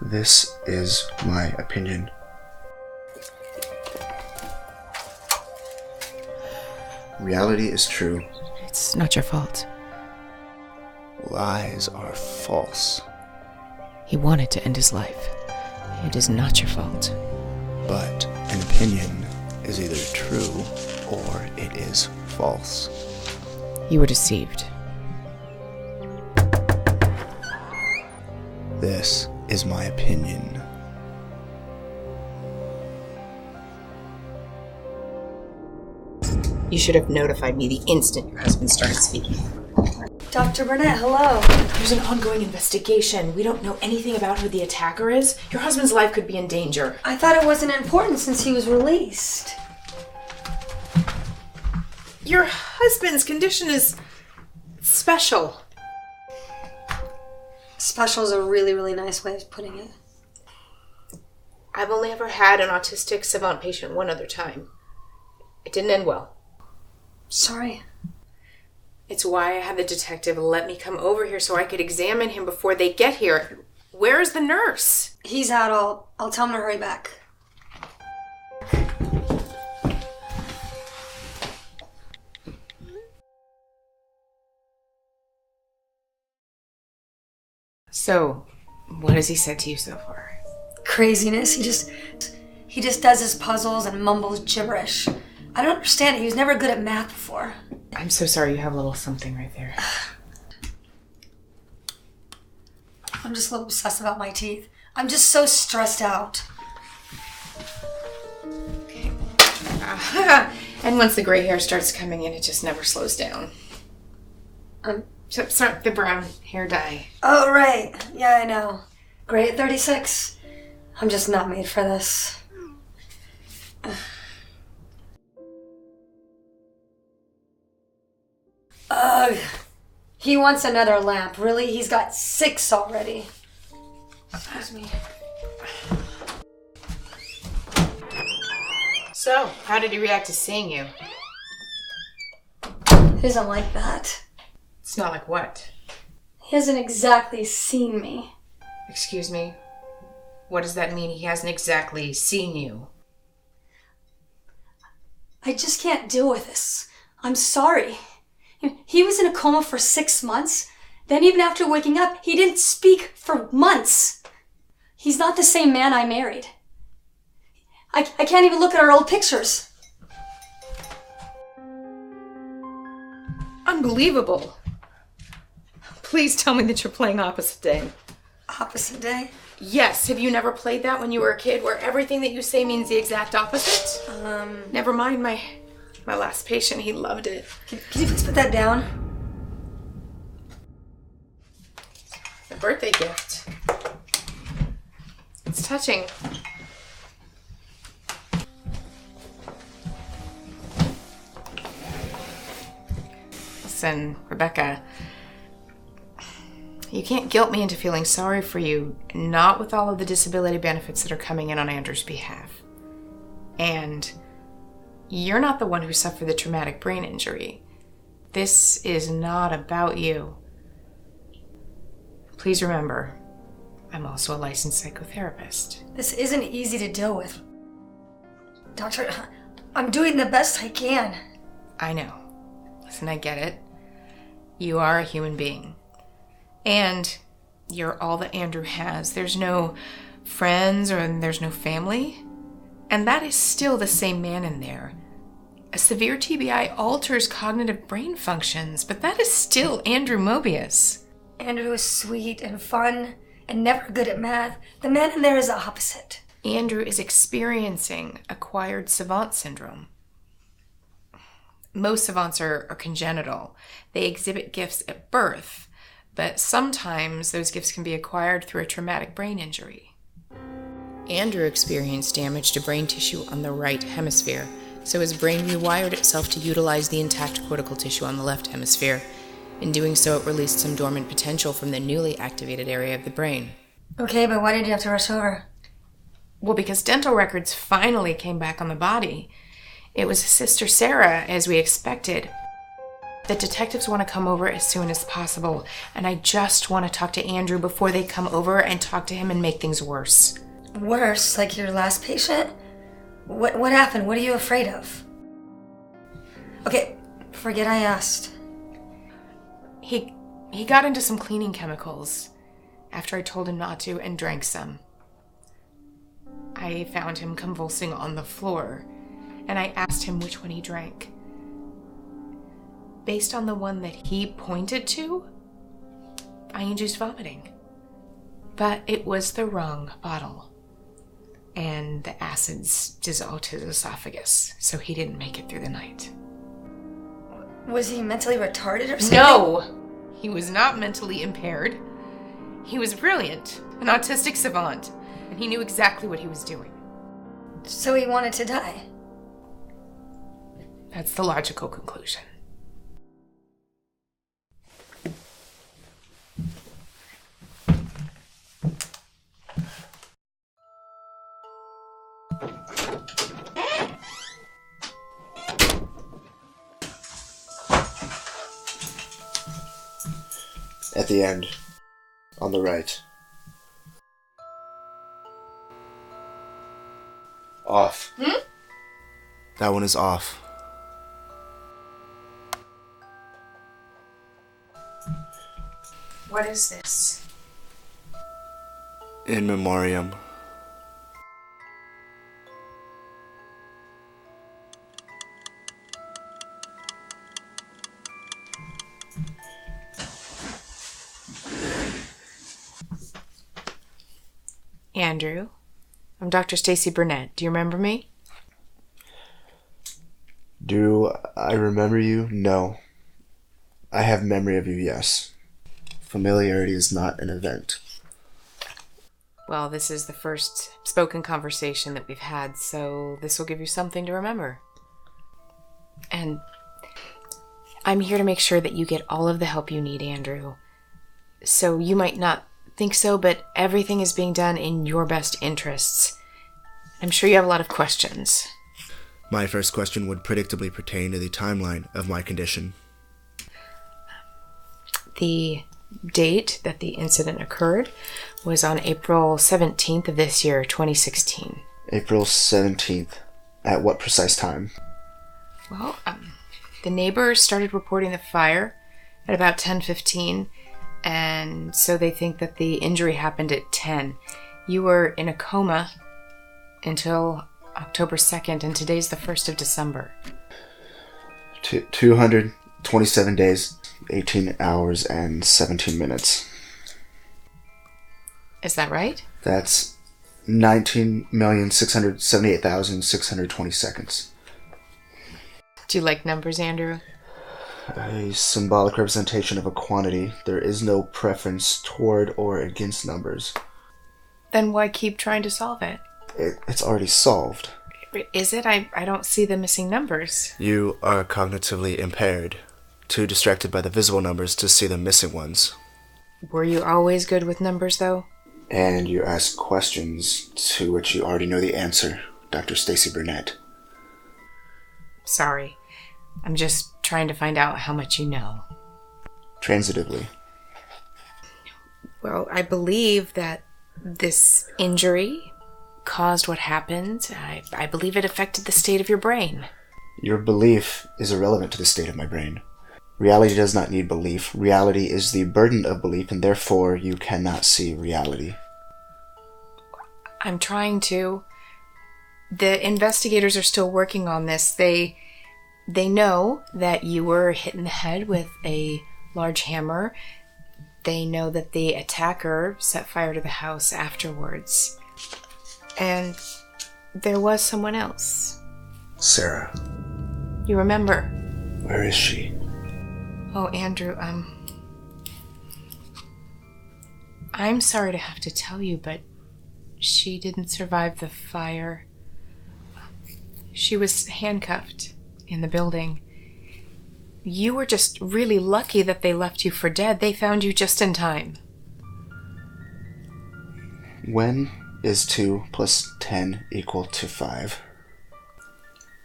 This is my opinion. Reality is true. It's not your fault. Lies are false. He wanted to end his life. It is not your fault. But an opinion is either true or it is false. You were deceived. This is my opinion. You should have notified me the instant your husband started speaking. Dr. Burnett, hello. There's an ongoing investigation. We don't know anything about who the attacker is. Your husband's life could be in danger. I thought it wasn't important since he was released. Your husband's condition is special. Special is a really, really nice way of putting it. I've only ever had an autistic savant patient one other time. It didn't end well. Sorry. It's why I had the detective let me come over here so I could examine him before they get here. Where is the nurse? He's out. I'll tell him to hurry back. So, what has he said to you so far? Craziness. He just does his puzzles and mumbles gibberish. I don't understand it. He was never good at math before. I'm so sorry you have a little something right there. I'm just a little obsessed about my teeth. I'm just so stressed out. Okay. And once the gray hair starts coming in, it just never slows down. Sorry, the brown hair dye. Oh, right. Yeah, I know. Gray at 36. I'm just not made for this. Ugh. He wants another lamp. Really? He's got 6 already. Excuse me. So, how did he react to seeing you? He doesn't like that. It's not like what? He hasn't exactly seen me. Excuse me? What does that mean, he hasn't exactly seen you? I just can't deal with this. I'm sorry. He was in a coma for 6 months. Then even after waking up, he didn't speak for months. He's not the same man I married. I can't even look at our old pictures. Unbelievable. Please tell me that you're playing Opposite Day. Opposite Day? Yes. Have you never played that when you were a kid where everything that you say means the exact opposite? Never mind, my last patient, he loved it. Can you please put that down? The birthday gift. It's touching. Listen, Rebecca, you can't guilt me into feeling sorry for you, not with all of the disability benefits that are coming in on Andrew's behalf. And you're not the one who suffered the traumatic brain injury. This is not about you. Please remember, I'm also a licensed psychotherapist. This isn't easy to deal with. Doctor, I'm doing the best I can. I know. Listen, I get it. You are a human being. And you're all that Andrew has. There's no friends or there's no family. And that is still the same man in there. A severe TBI alters cognitive brain functions, but that is still Andrew Mobius. Andrew is sweet and fun and never good at math. The man in there is the opposite. Andrew is experiencing acquired savant syndrome. Most savants are congenital. They exhibit gifts at birth, but sometimes those gifts can be acquired through a traumatic brain injury. Andrew experienced damage to brain tissue on the right hemisphere, so his brain rewired itself to utilize the intact cortical tissue on the left hemisphere. In doing so, it released some dormant potential from the newly activated area of the brain. Okay, but why did you have to rush over? Well, because dental records finally came back on the body. It was Sister Sarah, as we expected. The detectives want to come over as soon as possible, and I just want to talk to Andrew before they come over and talk to him and make things worse. Worse? Like your last patient? What happened? What are you afraid of? Okay, forget I asked. He got into some cleaning chemicals after I told him not to and drank some. I found him convulsing on the floor, and I asked him which one he drank. Based on the one that he pointed to, I induced vomiting. But it was the wrong bottle, and the acids dissolved his esophagus, so he didn't make it through the night. Was he mentally retarded or something? No! He was not mentally impaired. He was brilliant, an autistic savant, and he knew exactly what he was doing. So he wanted to die? That's the logical conclusion. At the end, on the right. Off. That one is off. What is this? In memoriam. Andrew, I'm Dr. Stacy Burnett. Do you remember me? Do I remember you? No. I have memory of you, yes. Familiarity is not an event. Well, this is the first spoken conversation that we've had, so this will give you something to remember. And I'm here to make sure that you get all of the help you need, Andrew. So you might not think so, but everything is being done in your best interests. I'm sure you have a lot of questions. My first question would predictably pertain to the timeline of my condition. The date that the incident occurred was on April 17th of this year, 2016. April 17th. At what precise time? Well, the neighbors started reporting the fire at about 10:15, and so they think that the injury happened at 10. You were in a coma until October 2nd, and today's the 1st of December. 227 days, 18 hours, and 17 minutes. Is that right? That's 19,678,620 seconds. Do you like numbers, Andrew? A symbolic representation of a quantity. There is no preference toward or against numbers. Then why keep trying to solve it? It's already solved. Is it? I don't see the missing numbers. You are cognitively impaired. Too distracted by the visible numbers to see the missing ones. Were you always good with numbers, though? And you ask questions to which you already know the answer, Dr. Stacy Burnett. Sorry. I'm just trying to find out how much you know. Transitively. Well, I believe that this injury caused what happened. I believe it affected the state of your brain. Your belief is irrelevant to the state of my brain. Reality does not need belief. Reality is the burden of belief, and therefore you cannot see reality. I'm trying to. The investigators are still working on this. They know that you were hit in the head with a large hammer. They know that the attacker set fire to the house afterwards. And there was someone else. Sarah. You remember? Where is she? Oh, Andrew, I'm sorry to have to tell you, but she didn't survive the fire. She was handcuffed in the building. You were just really lucky that they left you for dead. They found you just in time. When is 2 plus 10 equal to 5?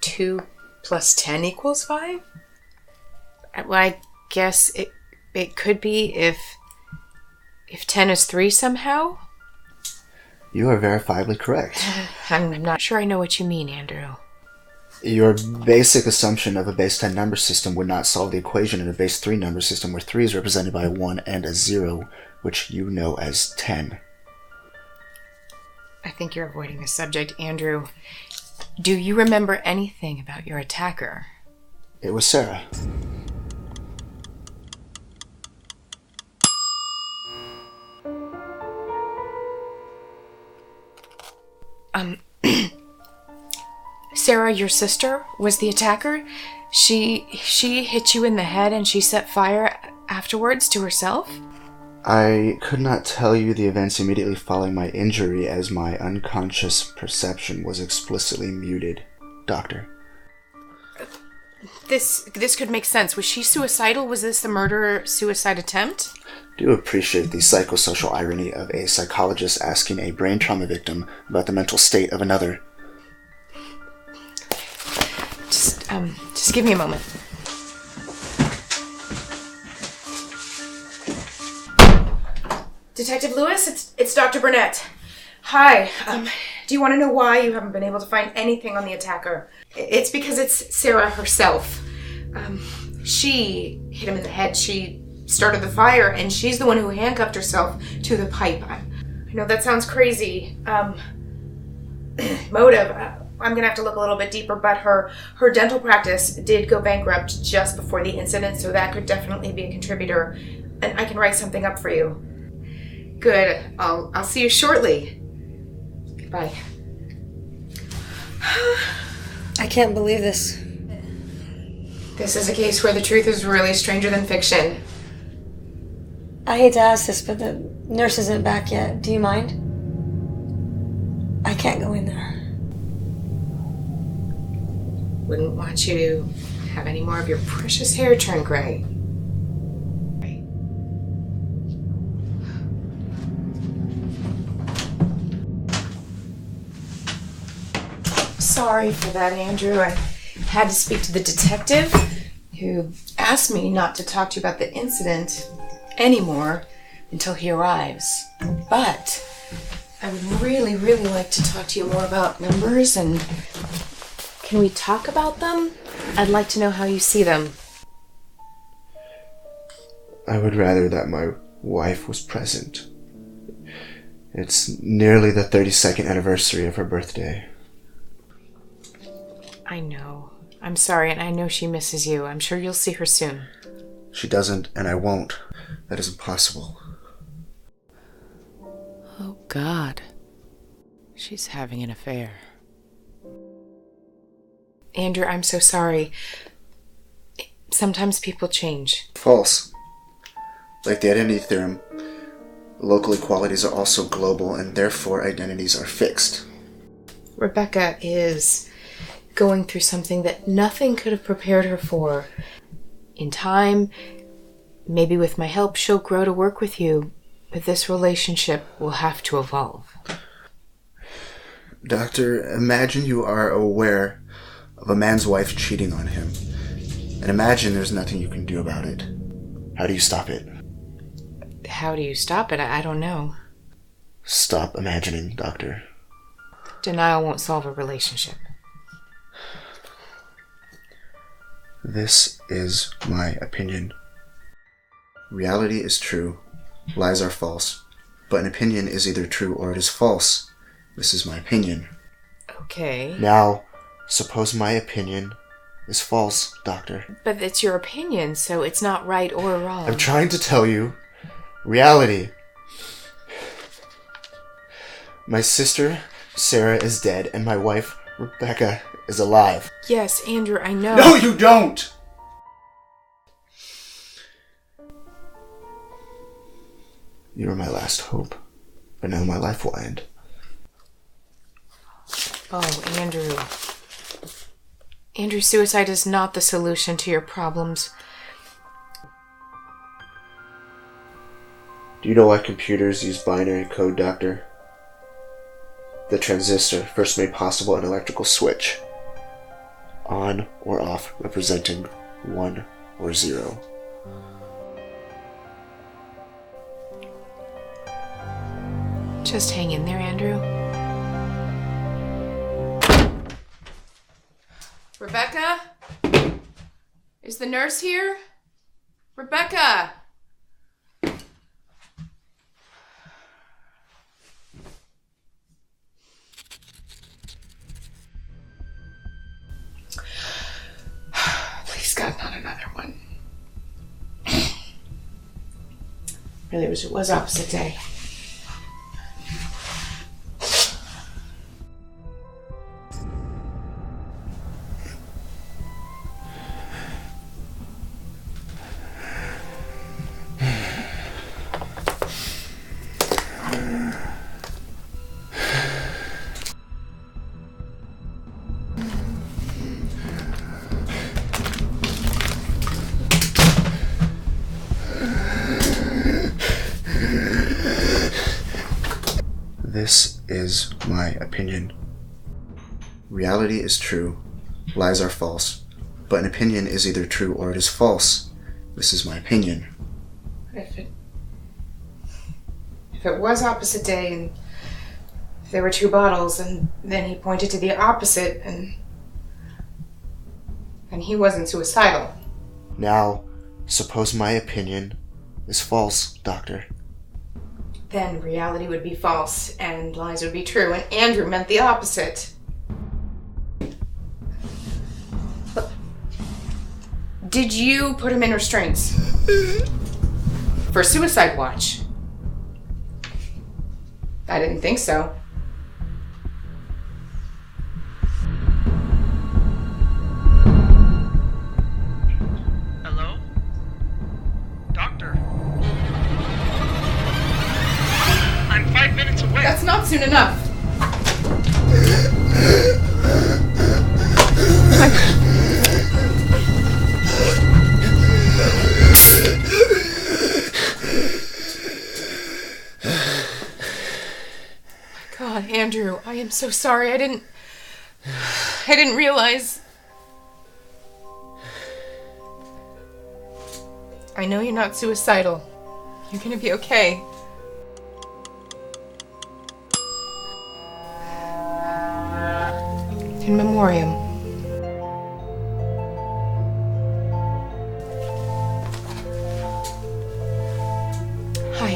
2 plus 10 equals 5? Well, I guess it could be if 10 is 3 somehow. You are verifiably correct. I'm not sure I know what you mean, Andrew. Your basic assumption of a base 10 number system would not solve the equation in a base 3 number system where 3 is represented by a 1 and a 0, which you know as 10. I think you're avoiding the subject, Andrew. Do you remember anything about your attacker? It was Sarah. Sarah, your sister, was the attacker? She hit you in the head and she set fire afterwards to herself? I could not tell you the events immediately following my injury as my unconscious perception was explicitly muted, Doctor. This could make sense. Was she suicidal? Was this the murder-suicide attempt? Do appreciate the psychosocial irony of a psychologist asking a brain trauma victim about the mental state of another. Just give me a moment. Detective Lewis, it's Dr. Burnett. Hi. Do you want to know why you haven't been able to find anything on the attacker? It's because it's Sarah herself. She hit him in the head. She started the fire, and she's the one who handcuffed herself to the pipe. I know that sounds crazy. Motive. I'm gonna have to look a little bit deeper, but her dental practice did go bankrupt just before the incident, so that could definitely be a contributor. And I can write something up for you. Good. I'll see you shortly. Goodbye. I can't believe this. This is a case where the truth is really stranger than fiction. I hate to ask this, but the nurse isn't back yet. Do you mind? I can't go in there. Wouldn't want you to have any more of your precious hair turn gray. Sorry for that, Andrew. I had to speak to the detective who asked me not to talk to you about the incident anymore until he arrives. But I would really, really like to talk to you more about numbers, and can we talk about them? I'd like to know how you see them. I would rather that my wife was present. It's nearly the 32nd anniversary of her birthday. I know. I'm sorry, and I know she misses you. I'm sure you'll see her soon. She doesn't, and I won't. That is impossible. Oh, God. She's having an affair. Andrew, I'm so sorry. Sometimes people change. False. Like the identity theorem, local equalities are also global, and therefore identities are fixed. Rebecca is going through something that nothing could have prepared her for. In time, maybe with my help, she'll grow to work with you, but this relationship will have to evolve. Doctor, imagine you are aware of a man's wife cheating on him, and imagine there's nothing you can do about it. How do you stop it? How do you stop it? I don't know. Stop imagining, Doctor. Denial won't solve a relationship. This is my opinion. Reality is true, lies are false, but an opinion is either true or it is false. This is my opinion. Okay. Now, suppose my opinion is false, Doctor. But it's your opinion, so it's not right or wrong. I'm trying to tell you reality. My sister, Sarah, is dead, and my wife, Rebecca, is alive. Yes, Andrew, I know. No, you don't! You were my last hope, but now my life will end. Oh, Andrew. Andrew, suicide is not the solution to your problems. Do you know why computers use binary code, Doctor? The transistor first made possible an electrical switch. On or off, representing 1 or 0. Just hang in there, Andrew. Rebecca? Is the nurse here? Rebecca! Please God, not another one. Really wish it was opposite day. This is my opinion. Reality is true, lies are false, but an opinion is either true or it is false. This is my opinion. If it was opposite day and if there were 2 bottles and then he pointed to the opposite and he wasn't suicidal. Now, suppose my opinion is false, Doctor. Then reality would be false and lies would be true, and Andrew meant the opposite. But did you put him in restraints? For suicide watch? I didn't think so. Hello? Doctor? I'm 5 minutes away. That's not soon enough. God, Andrew, I am so sorry. I didn't realize. I know you're not suicidal. You're gonna be okay. In memoriam. Hi.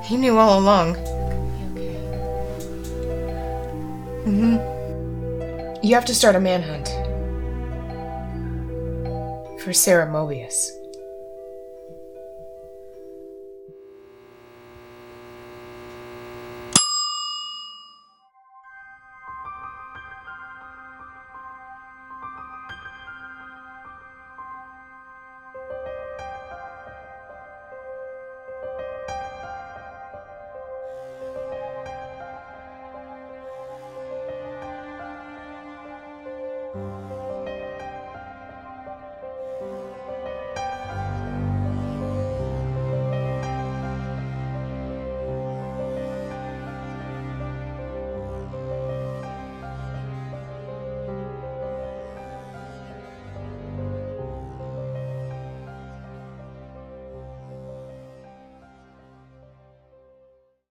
He knew all along. Okay. You have to start a manhunt. For Sarah Mobius.